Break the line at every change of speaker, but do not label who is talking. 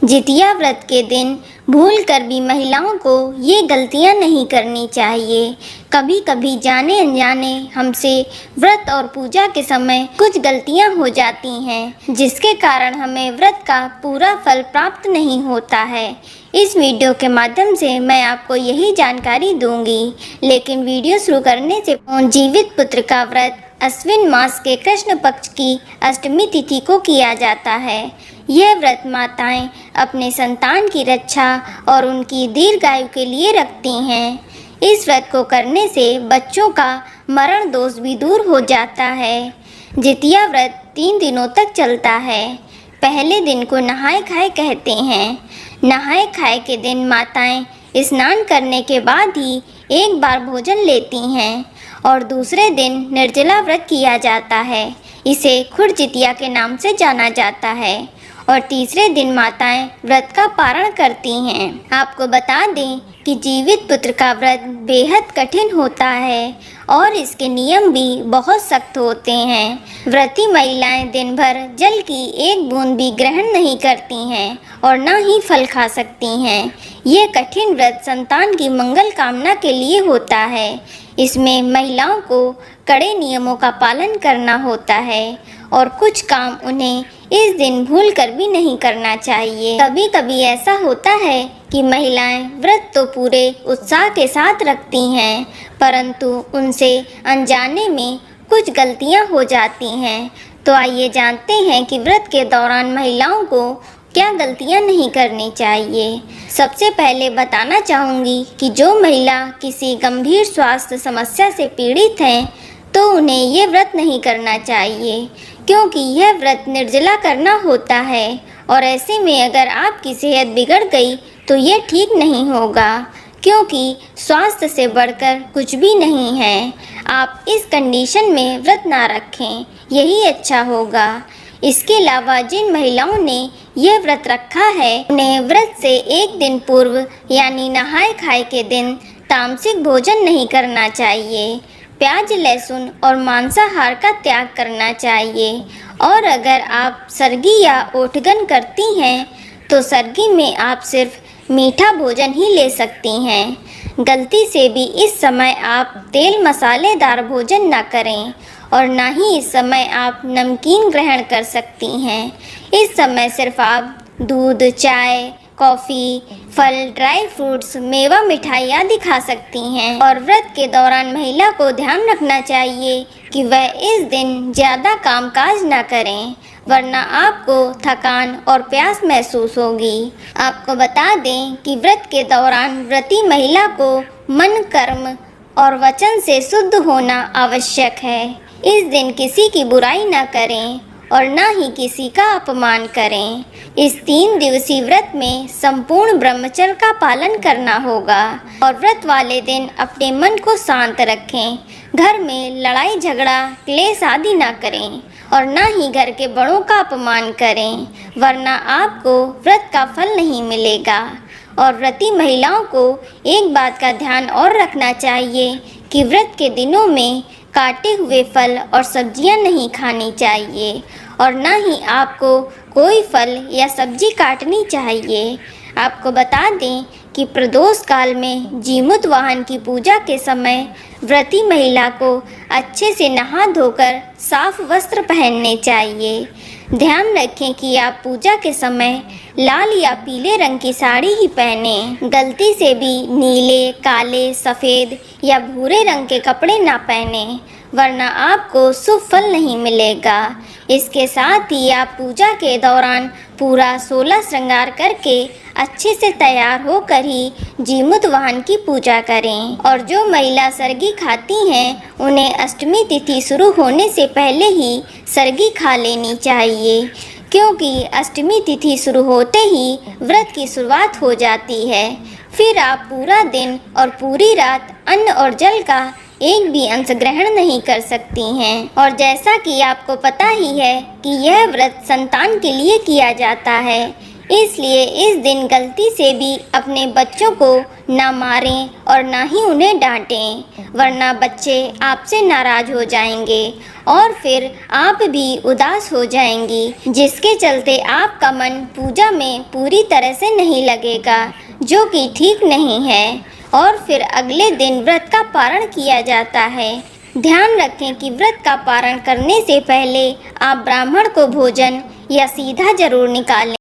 जितिया व्रत के दिन भूल कर भी महिलाओं को ये गलतियां नहीं करनी चाहिए। कभी कभी जाने अनजाने हमसे व्रत और पूजा के समय कुछ गलतियां हो जाती हैं, जिसके कारण हमें व्रत का पूरा फल प्राप्त नहीं होता है। इस वीडियो के माध्यम से मैं आपको यही जानकारी दूंगी। लेकिन वीडियो शुरू करने से जीवित पुत्र का व्रत अश्विन मास के कृष्ण पक्ष की अष्टमी तिथि को किया जाता है। यह व्रत माताएं अपने संतान की रक्षा और उनकी दीर्घायु के लिए रखती हैं। इस व्रत को करने से बच्चों का मरण दोष भी दूर हो जाता है। जितिया व्रत 3 दिनों तक चलता है। पहले दिन को नहाए खाए कहते हैं। नहाए खाए के दिन माताएं स्नान करने के बाद ही एक बार भोजन लेती हैं और दूसरे दिन निर्जला व्रत किया जाता है। इसे खुर जितिया के नाम से जाना जाता है और तीसरे दिन माताएं व्रत का पारण करती हैं। आपको बता दें कि जीवित पुत्र का व्रत बेहद कठिन होता है और इसके नियम भी बहुत सख्त होते हैं। व्रती महिलाएं दिन भर जल की एक बूंद भी ग्रहण नहीं करती हैं और न ही फल खा सकती हैं। ये कठिन व्रत संतान की मंगल कामना के लिए होता है। इसमें महिलाओं को कड़े नियमों का पालन करना होता है और कुछ काम उन्हें इस दिन भूल कर भी नहीं करना चाहिए। कभी कभी ऐसा होता है कि महिलाएं व्रत तो पूरे उत्साह के साथ रखती हैं, परंतु उनसे अनजाने में कुछ गलतियां हो जाती हैं। तो आइए जानते हैं कि व्रत के दौरान महिलाओं को क्या गलतियां नहीं करनी चाहिए। सबसे पहले बताना चाहूँगी कि जो महिला किसी गंभीर स्वास्थ्य समस्या से पीड़ित हैं तो उन्हें ये व्रत नहीं करना चाहिए, क्योंकि यह व्रत निर्जला करना होता है और ऐसे में अगर आपकी सेहत बिगड़ गई तो ये ठीक नहीं होगा, क्योंकि स्वास्थ्य से बढ़कर कुछ भी नहीं है। आप इस कंडीशन में व्रत ना रखें, यही अच्छा होगा। इसके अलावा जिन महिलाओं ने यह व्रत रखा है उन्हें व्रत से एक दिन पूर्व यानी नहाए खाए के दिन तामसिक भोजन नहीं करना चाहिए। प्याज, लहसुन और मांसाहार का त्याग करना चाहिए। और अगर आप सरगी या ओठगन करती हैं तो सरगी में आप सिर्फ मीठा भोजन ही ले सकती हैं। गलती से भी इस समय आप तेल मसालेदार भोजन न करें और ना ही इस समय आप नमकीन ग्रहण कर सकती हैं। इस समय सिर्फ आप दूध, चाय, कॉफ़ी, फल, ड्राई फ्रूट्स, मेवा, मिठाई आदि खा सकती हैं। और व्रत के दौरान महिला को ध्यान रखना चाहिए कि वह इस दिन ज़्यादा कामकाज न करें, वरना आपको थकान और प्यास महसूस होगी। आपको बता दें कि व्रत के दौरान व्रती महिला को मन, कर्म और वचन से शुद्ध होना आवश्यक है। इस दिन किसी की बुराई न करें और न ही किसी का अपमान करें। इस 3 दिवसीय व्रत में संपूर्ण ब्रह्मचर्य का पालन करना होगा और व्रत वाले दिन अपने मन को शांत रखें। घर में लड़ाई झगड़ा, क्लेश आदि न करें और न ही घर के बड़ों का अपमान करें, वरना आपको व्रत का फल नहीं मिलेगा। और व्रती महिलाओं को एक बात का ध्यान और रखना चाहिए कि व्रत के दिनों में काटे हुए फल और सब्जियां नहीं खानी चाहिए और न ही आपको कोई फल या सब्जी काटनी चाहिए। आपको बता दें कि प्रदोष काल में जीमूत वाहन की पूजा के समय व्रती महिला को अच्छे से नहा धोकर साफ वस्त्र पहनने चाहिए। ध्यान रखें कि आप पूजा के समय लाल या पीले रंग की साड़ी ही पहनें। गलती से भी नीले, काले, सफ़ेद या भूरे रंग के कपड़े ना पहनें, वरना आपको शुभ फल नहीं मिलेगा। इसके साथ ही आप पूजा के दौरान पूरा 16 श्रृंगार करके अच्छे से तैयार होकर ही जीमूत वाहन की पूजा करें। और जो महिला सरगी खाती हैं उन्हें अष्टमी तिथि शुरू होने से पहले ही सरगी खा लेनी चाहिए, क्योंकि अष्टमी तिथि शुरू होते ही व्रत की शुरुआत हो जाती है। फिर आप पूरा दिन और पूरी रात अन्न और जल का एक भी अंश ग्रहण नहीं कर सकती हैं। और जैसा कि आपको पता ही है कि यह व्रत संतान के लिए किया जाता है, इसलिए इस दिन गलती से भी अपने बच्चों को ना मारें और ना ही उन्हें डांटें, वरना बच्चे आपसे नाराज हो जाएंगे और फिर आप भी उदास हो जाएंगी, जिसके चलते आपका मन पूजा में पूरी तरह से नहीं लगेगा, जो कि ठीक नहीं है। और फिर अगले दिन व्रत का पारण किया जाता है। ध्यान रखें कि व्रत का पारण करने से पहले आप ब्राह्मण को भोजन या सीधा जरूर निकालें।